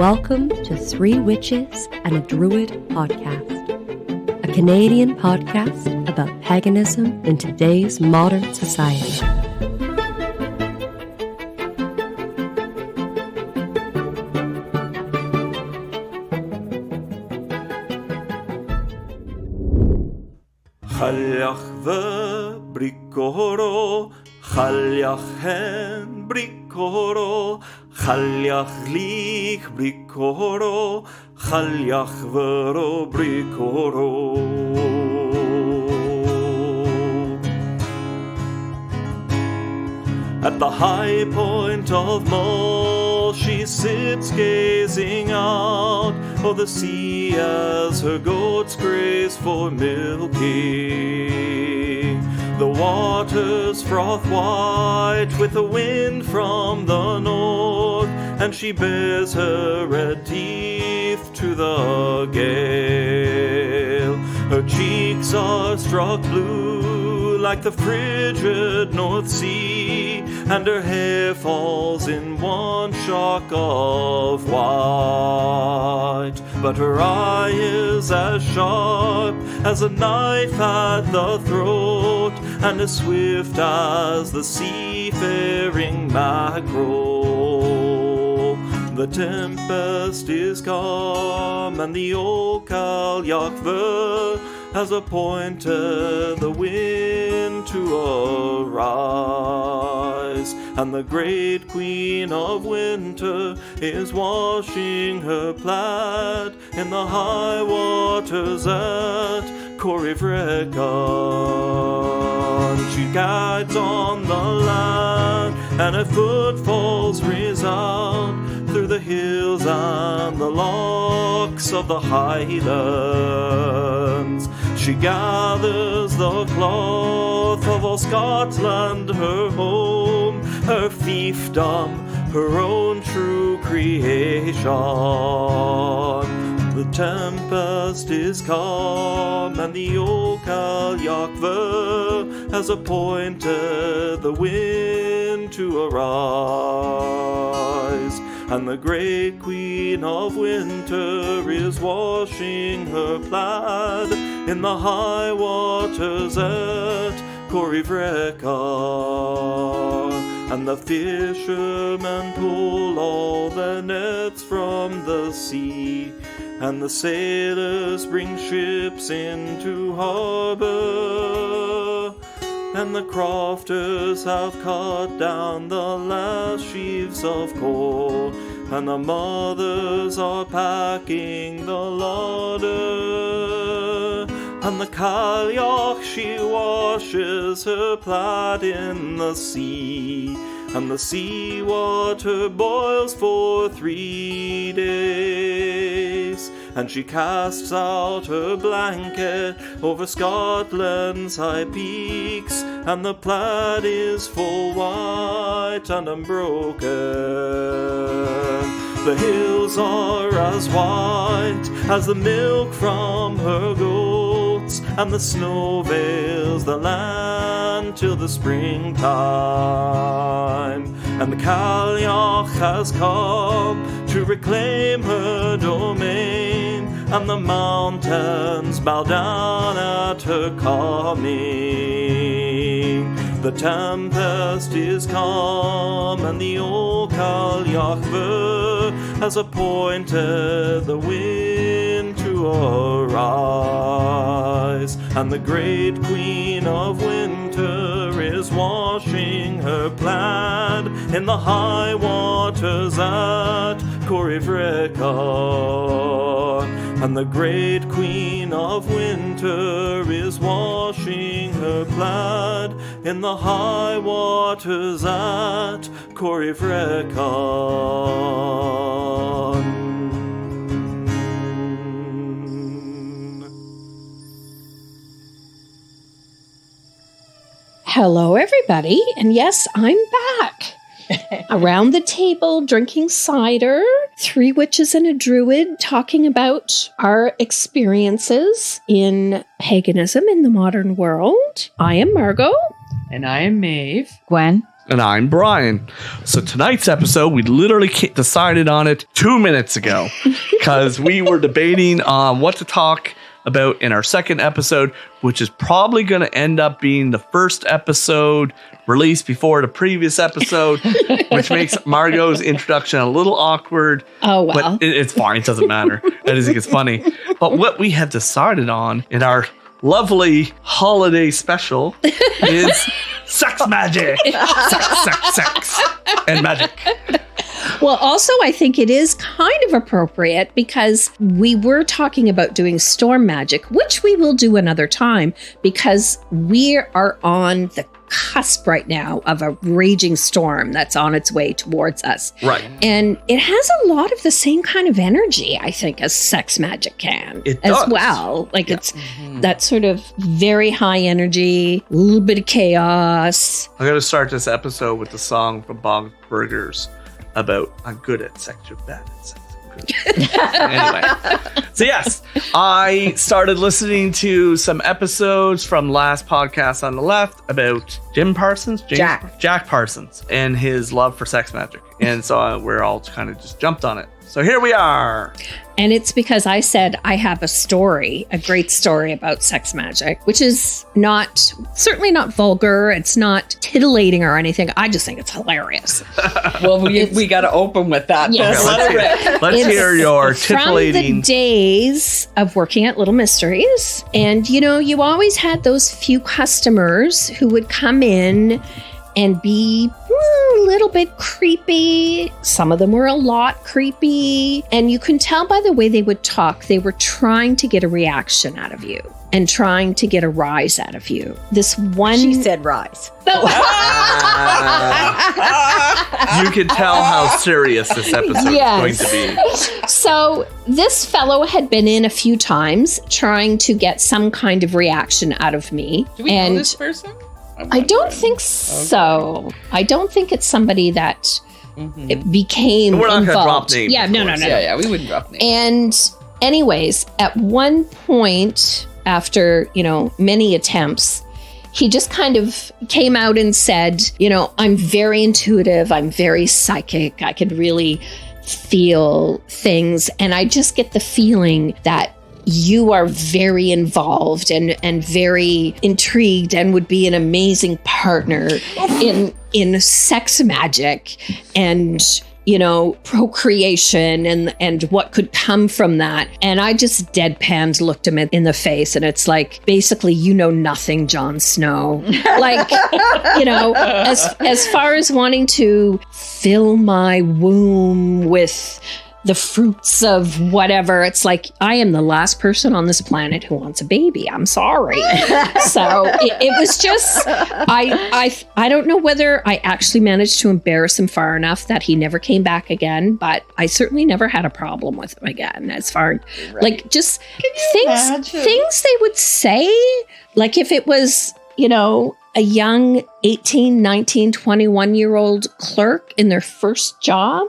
Welcome to Three Witches and a Druid podcast, a Canadian podcast about paganism in today's modern society. Chaliach bricoro, chaliach hen bricoro, chaliach lich bricoro, chaliach vero bricoro. At the high point of Mull, she sits gazing out o'er the sea as her goats graze for milking. The waters froth white with the wind from the north, and she bares her red teeth to the gale. Her cheeks are struck blue like the frigid North Sea, and her hair falls in one shock of white. But her eye is as sharp as a knife at the throat, and as swift as the seafaring mackerel. The tempest is calm, and the old Cailleach has appointed the wind to arise, and the great Queen of Winter is washing her plaid in the high waters at Corryvreckan. She guides on the land, and her footfalls resound through the hills and the lochs of the Highlands. She gathers the cloth of all Scotland, her home, her fiefdom, her own true creation. The tempest is calm, and the old Cailleach has appointed the wind to arise, and the great Queen of Winter is washing her plaid in the high waters at Corryvreckan. And the fishermen pull all their nets from the sea, and the sailors bring ships into harbor, and the crofters have cut down the last sheaves of coal, and the mothers are packing the larder. And the Cailleach, she washes her plaid in the sea, and the sea water boils for 3 days. And she casts out her blanket over Scotland's high peaks, and the plaid is full white and unbroken. The hills are as white as the milk from her goats, and the snow veils the land till the springtime. And the Cailleach has come to reclaim her domain, and the mountains bow down at her coming. The tempest is calm, and the old Cailleach has appointed the wind to arise, and the great Queen of Winter is washing her plaid in the high waters at Corryvreckan. And the great Queen of Winter is washing her plaid in the high waters at Corryvreckan. Hello, everybody. And yes, I'm back. Around the table, drinking cider, three witches and a druid, talking about our experiences in paganism in the modern world. I am Margot. And I am Maeve. Gwen. And I'm Brian. So tonight's episode, we literally decided on it 2 minutes ago because we were debating on what to talk about in our second episode, which is probably going to end up being the first episode released before the previous episode, which makes Margot's introduction a little awkward. Oh, wow. But it's fine. It doesn't matter. I just think it's funny. But what we have decided on in our lovely holiday special is sex magic. Sex, and magic. Well, also, I think it is kind of appropriate because we were talking about doing storm magic, which we will do another time because we are on the cusp right now of a raging storm that's on its way towards us. Right. And it has a lot of the same kind of energy, I think, as sex magic can. It as does. well. Like it's that sort of very high energy, a little bit of chaos. I'm going to start this episode with the song from Bog Burgers about I'm good at sex, you're bad at sex. Anyway, so yes, I started listening to some episodes from last podcast on the left about Jack Parsons and his love for sex magic. And so we're all kind of just jumped on it. So here we are. And it's because I said I have a great story about sex magic, which is certainly not vulgar. It's not titillating or anything. I just think it's hilarious. Well, we got to open with that. Yes. Okay, let's hear your titillating. From the days of working at Little Mysteries. And, you always had those few customers who would come in and be a little bit creepy. Some of them were a lot creepy. And you can tell by the way they would talk, they were trying to get a reaction out of you and trying to get a rise out of you. This one... She said rise. You can tell how serious this episode is going to be. So this fellow had been in a few times trying to get some kind of reaction out of me. Do we know this person? I don't think so. I don't think it's somebody that it became We're not involved. Gonna drop names. Yeah, no. Yeah, we wouldn't drop names. And anyways, at one point, after, many attempts, he just kind of came out and said, I'm very intuitive. I'm very psychic. I could really feel things. And I just get the feeling that you are very involved and very intrigued and would be an amazing partner in sex magic and procreation and what could come from that. And I just deadpanned looked him in the face, and it's like, basically, nothing, Jon Snow. Like, as far as wanting to fill my womb with the fruits of whatever, it's like, I am the last person on this planet who wants a baby. I'm sorry. So it was just, I don't know whether I actually managed to embarrass him far enough that he never came back again, but I certainly never had a problem with him again, as far like just things they would say, like if it was, a young 18, 19, 21-year-old clerk in their first job,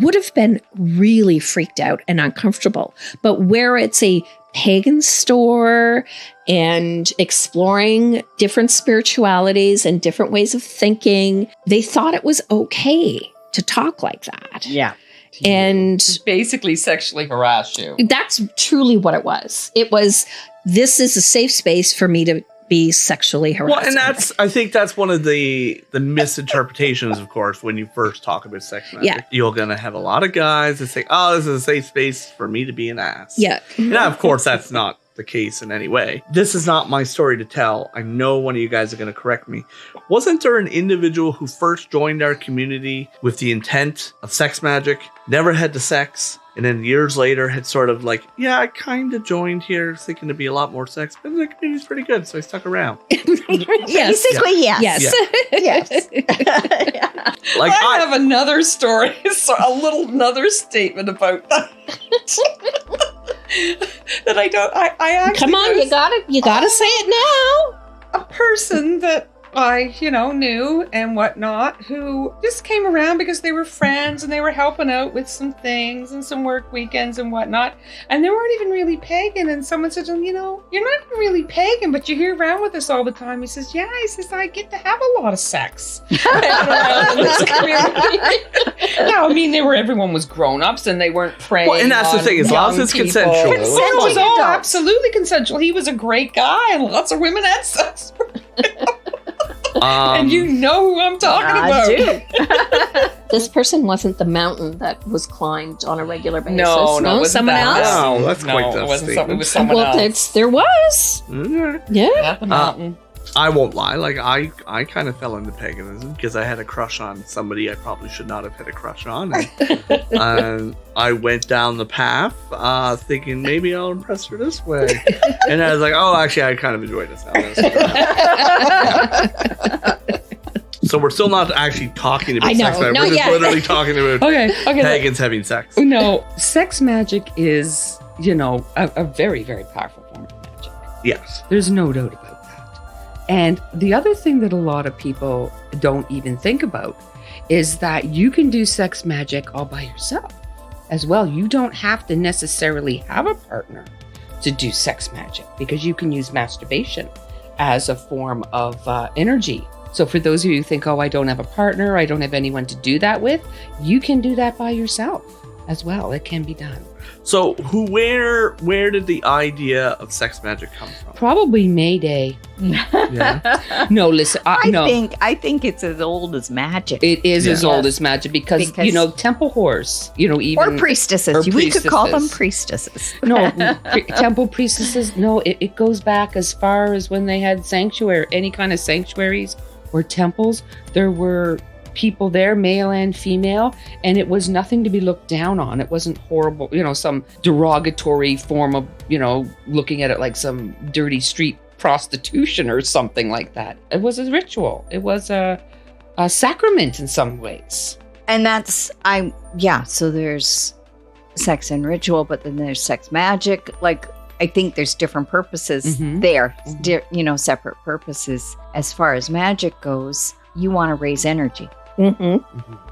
would have been really freaked out and uncomfortable. But where it's a pagan store and exploring different spiritualities and different ways of thinking, they thought it was okay to talk like that. Yeah. And basically sexually harass you. That's truly what it was. It was, this is a safe space for me to be sexually harassed. Well, and I think that's one of the misinterpretations, of course, when you first talk about sex magic. Yeah. You're going to have a lot of guys that say, oh, this is a safe space for me to be an ass. Yeah. Now, of course, that's not the case in any way. This is not my story to tell. I know one of you guys are going to correct me. Wasn't there an individual who first joined our community with the intent of sex magic, never had the sex, and then years later had sort of like, yeah, I kind of joined here thinking to be a lot more sex, but the community's pretty good, so I stuck around. Yes. Basically, yes. Yes. Yes. Like I have another story, so another statement about that. That I actually Come on, you gotta say it now. a person that I, knew and whatnot, who just came around because they were friends and they were helping out with some things and some work weekends and whatnot. And they weren't even really pagan. And someone said to him, you're not even really pagan, but you're here around with us all the time. He says, yeah, I get to have a lot of sex. Everyone was grown-ups and they weren't preying. Well, and that's the thing, as long as it's consensual. It was all absolutely consensual. He was a great guy and lots of women had sex. And you know who I'm talking about. This person wasn't the mountain that was climbed on a regular basis. No, someone else. No, that's quite it was someone else. There was. Mm-hmm. Yeah. Not the mountain. I won't lie. Like I kind of fell into paganism because I had a crush on somebody I probably should not have had a crush on. And, I went down the path thinking maybe I'll impress her this way, and I was like, oh, actually, I kind of enjoy this now. So we're still not actually talking about sex. We're just literally talking about pagans having sex. No, sex magic is, a very, very powerful form of magic. Yes. There's no doubt about that. And the other thing that a lot of people don't even think about is that you can do sex magic all by yourself as well. You don't have to necessarily have a partner to do sex magic because you can use masturbation as a form of energy. So for those of you who think, oh, I don't have a partner, I don't have anyone to do that with, you can do that by yourself as well. It can be done. So where did the idea of sex magic come from? Probably Mayday. Yeah. No, listen. I think it's as old as magic. It is as old as magic because temple whores, even or priestesses. We could call them priestesses. No, temple priestesses. No, it goes back as far as when they had any kind of sanctuaries or temples. There were people there, male and female, and it was nothing to be looked down on. It wasn't horrible, some derogatory form of, looking at it like some dirty street prostitution or something like that. It was a ritual. It was a sacrament in some ways. And so there's sex and ritual, but then there's sex magic. Like, I think there's different purposes there, separate purposes. As far as magic goes, you want to raise energy.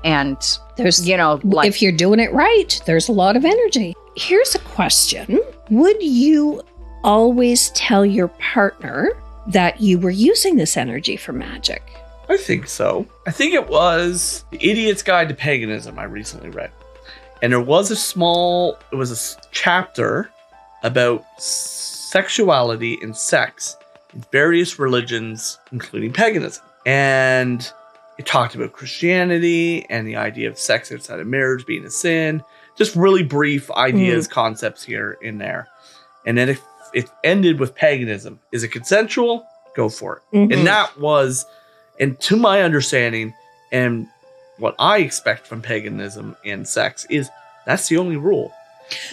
And there's, if you're doing it right, there's a lot of energy. Here's a question. Would you always tell your partner that you were using this energy for magic? I think so. I think it was The Idiot's Guide to Paganism I recently read. And there was a chapter about sexuality and sex in various religions, including paganism. And it talked about Christianity and the idea of sex outside of marriage being a sin. Just really brief ideas, concepts here in there. And then if it ended with paganism. Is it consensual? Go for it. And that was, and to my understanding, and what I expect from paganism and sex is that's the only rule.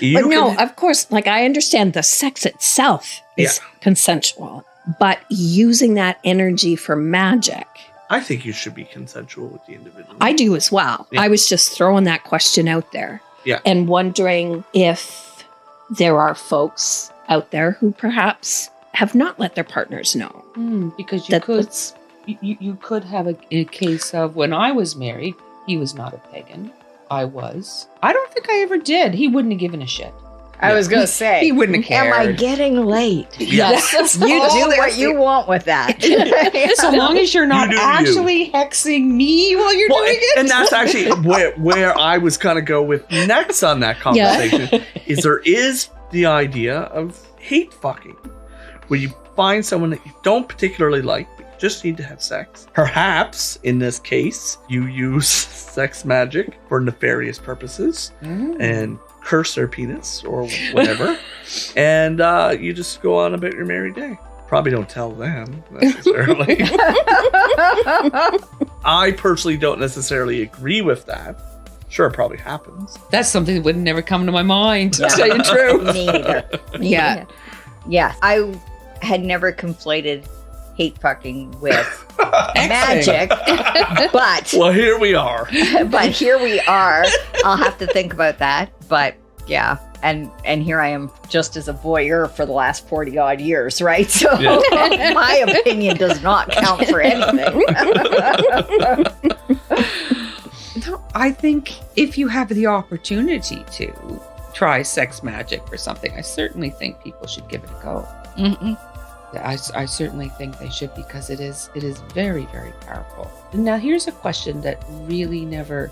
But no, of course, I understand the sex itself is consensual, but using that energy for magic. I think you should be consensual with the individual. I do as well. Yeah. I was just throwing that question out there. Yeah. And wondering if there are folks out there who perhaps have not let their partners know. Because you could have a case of when I was married, he was not a pagan. I was. I don't think I ever did. He wouldn't have given a shit. I was going to say. He wouldn't have cared. Am I getting late? Yes. You do what you want with that. So long as you're not actually hexing me while you're doing it. And that's actually where I was going to go with next on that conversation. Is there is the idea of hate fucking. Where you find someone that you don't particularly like, but you just need to have sex. Perhaps, in this case, you use sex magic for nefarious purposes and curse their penis or whatever. And you just go on about your merry day. Probably don't tell them necessarily. I personally don't necessarily agree with that. Sure, it probably happens. That's something that would never come to my mind, to tell you the truth. Me either. Yeah. Yeah, I had never conflated hate fucking with magic, but... Well, here we are. But here we are. I'll have to think about that, but yeah. And here I am just as a voyeur for the last 40 odd years, right? So my opinion does not count for anything. No, I think if you have the opportunity to try sex magic or something, I certainly think people should give it a go. Mm-mm. I certainly think they should, because it is very, very powerful. Now, here's a question that really never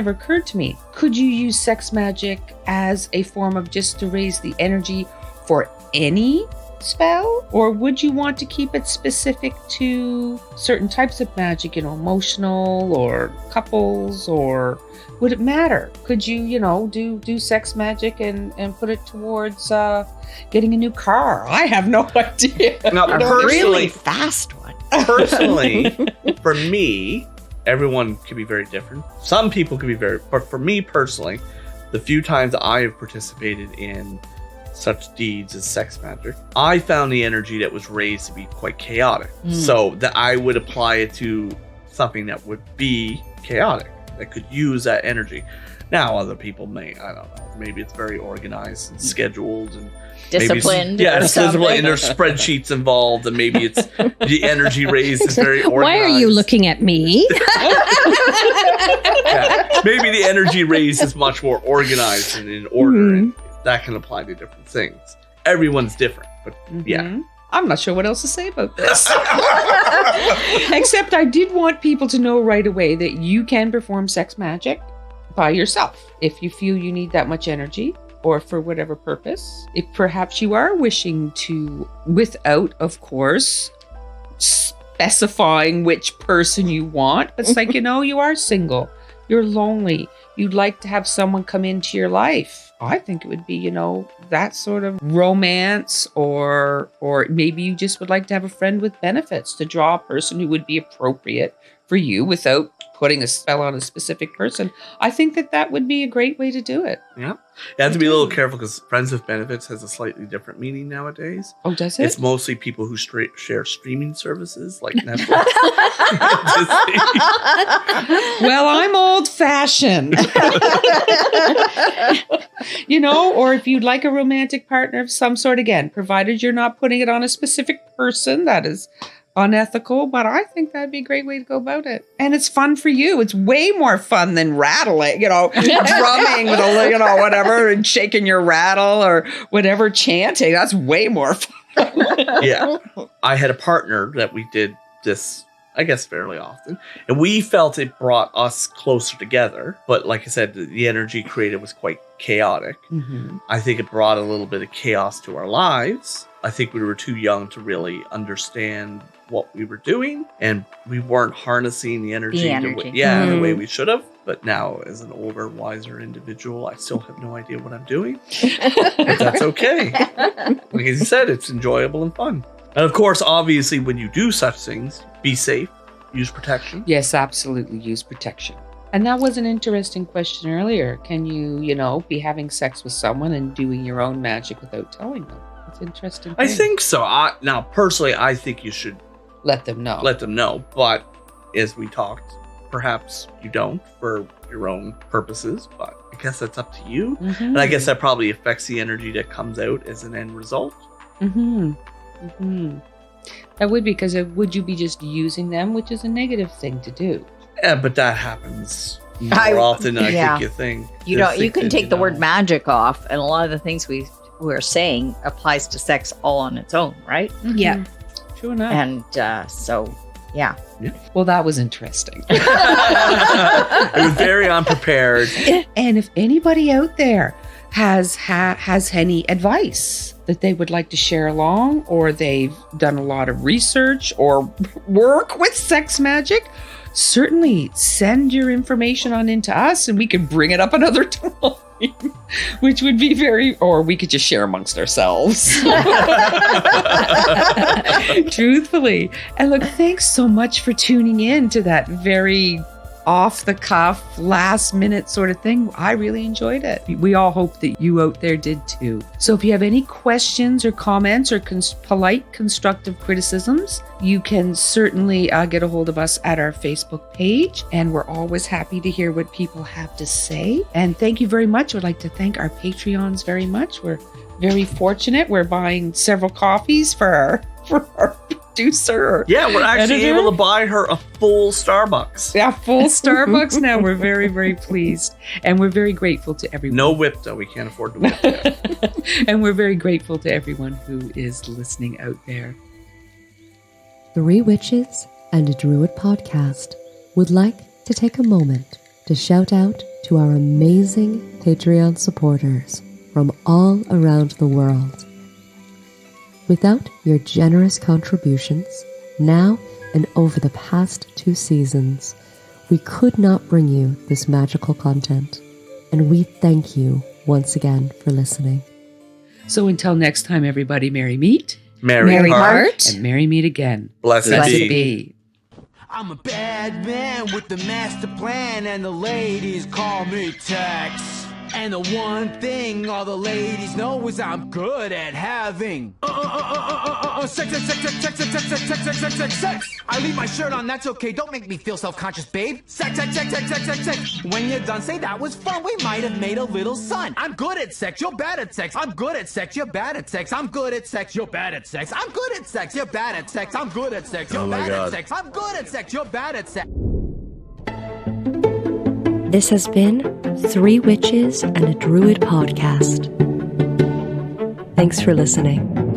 occurred to me. Could you use sex magic as a form of just to raise the energy for any spell? Or would you want to keep it specific to certain types of magic, emotional or couples, or would it matter? Could you, do sex magic and put it towards getting a new car? I have no idea. Now, A really fast one. personally, for me, everyone can be very different. Some people can be but for me personally, the few times I have participated in such deeds as sex magic, I found the energy that was raised to be quite chaotic. So that I would apply it to something that would be chaotic, that could use that energy. Now, other people may, I don't know, maybe it's very organized and scheduled and Disciplined. Maybe, or something. and there's spreadsheets involved, and maybe it's the energy raised is very organized. Why are you looking at me? Yeah. Maybe the energy raised is much more organized and in order, and that can apply to different things. Everyone's different, but yeah. I'm not sure what else to say about this. Except I did want people to know right away that you can perform sex magic by yourself if you feel you need that much energy, or for whatever purpose. If perhaps you are wishing to, without, of course, specifying which person you want. It's like, you are single, you're lonely, you'd like to have someone come into your life. I think it would be, that sort of romance, or maybe you just would like to have a friend with benefits to draw a person who would be appropriate for you without putting a spell on a specific person. I think that would be a great way to do it. Yeah. You have to be a little careful because friends with benefits has a slightly different meaning nowadays. Oh, does it? It's mostly people who share streaming services like Netflix. Well, I'm old-fashioned. Or if you'd like a romantic partner of some sort, again, provided you're not putting it on a specific person, that is unethical, but I think that'd be a great way to go about it. And it's fun for you. It's way more fun than rattling, drumming with a, whatever, and shaking your rattle or whatever, chanting. That's way more fun. Yeah. I had a partner that we did this, I guess, fairly often, and we felt it brought us closer together. But like I said, the energy created was quite chaotic. I think it brought a little bit of chaos to our lives. I think we were too young to really understand what we were doing, and we weren't harnessing the energy, the way we should have. But now, as an older, wiser individual, I still have no idea what I'm doing. But that's okay. Like you said, it's enjoyable and fun. And of course, obviously, when you do such things, be safe, use protection. Yes, absolutely, use protection. And that was an interesting question earlier. Can you, be having sex with someone and doing your own magic without telling them? It's interesting. I think so. Now, personally, I think you should let them know. But as we talked, perhaps you don't for your own purposes. But I guess that's up to you. And I guess that probably affects the energy that comes out as an end result. That would be, because would you be just using them, which is a negative thing to do. Yeah, but that happens more often than I think you think. You can take the word magic off, and a lot of the things we're saying applies to sex all on its own, right? Yeah. True enough. And yeah. Well, that was interesting. It was very unprepared. And if anybody out there has any advice that they would like to share along, or they've done a lot of research or work with sex magic, certainly send your information on into us, and we can bring it up another time. Which would be or we could just share amongst ourselves. Truthfully. And look, thanks so much for tuning in to that very off the cuff, last minute sort of thing. I really enjoyed it. We all hope that you out there did too. So if you have any questions or comments or polite constructive criticisms, you can certainly get a hold of us at our Facebook page. And we're always happy to hear what people have to say. And thank you very much. I'd like to thank our Patreons very much. We're very fortunate. We're buying several coffees for our producer. Yeah, we're actually editor. able to buy her a full Starbucks. Yeah, full Starbucks now. We're very, very pleased. And we're very grateful to everyone. No whip, though. We can't afford to whip yet. And we're very grateful to everyone who is listening out there. 3 Witches and a Druid podcast would like to take a moment to shout out to our amazing Patreon supporters from all around the world. Without your generous contributions, now and over the past 2 seasons, we could not bring you this magical content, and we thank you once again for listening. So until next time, everybody, merry meet, Merry heart. and merry meet again. Blessed be. I'm a bad man with the master plan, and the ladies call me Tex. And the one thing all the ladies know is I'm good at having sex. I leave my shirt on, that's okay. Don't make me feel self-conscious, babe. Sex. When you're done, say that was fun. We might have made a little son. I'm good at sex. You're bad at sex. I'm good at sex. You're bad at sex. I'm good at sex. You're bad at sex. I'm good at sex. You're bad at sex. I'm good at sex. You're bad at sex. I'm good at sex. You're bad at sex. This has been 3 Witches and a Druid podcast. Thanks for listening.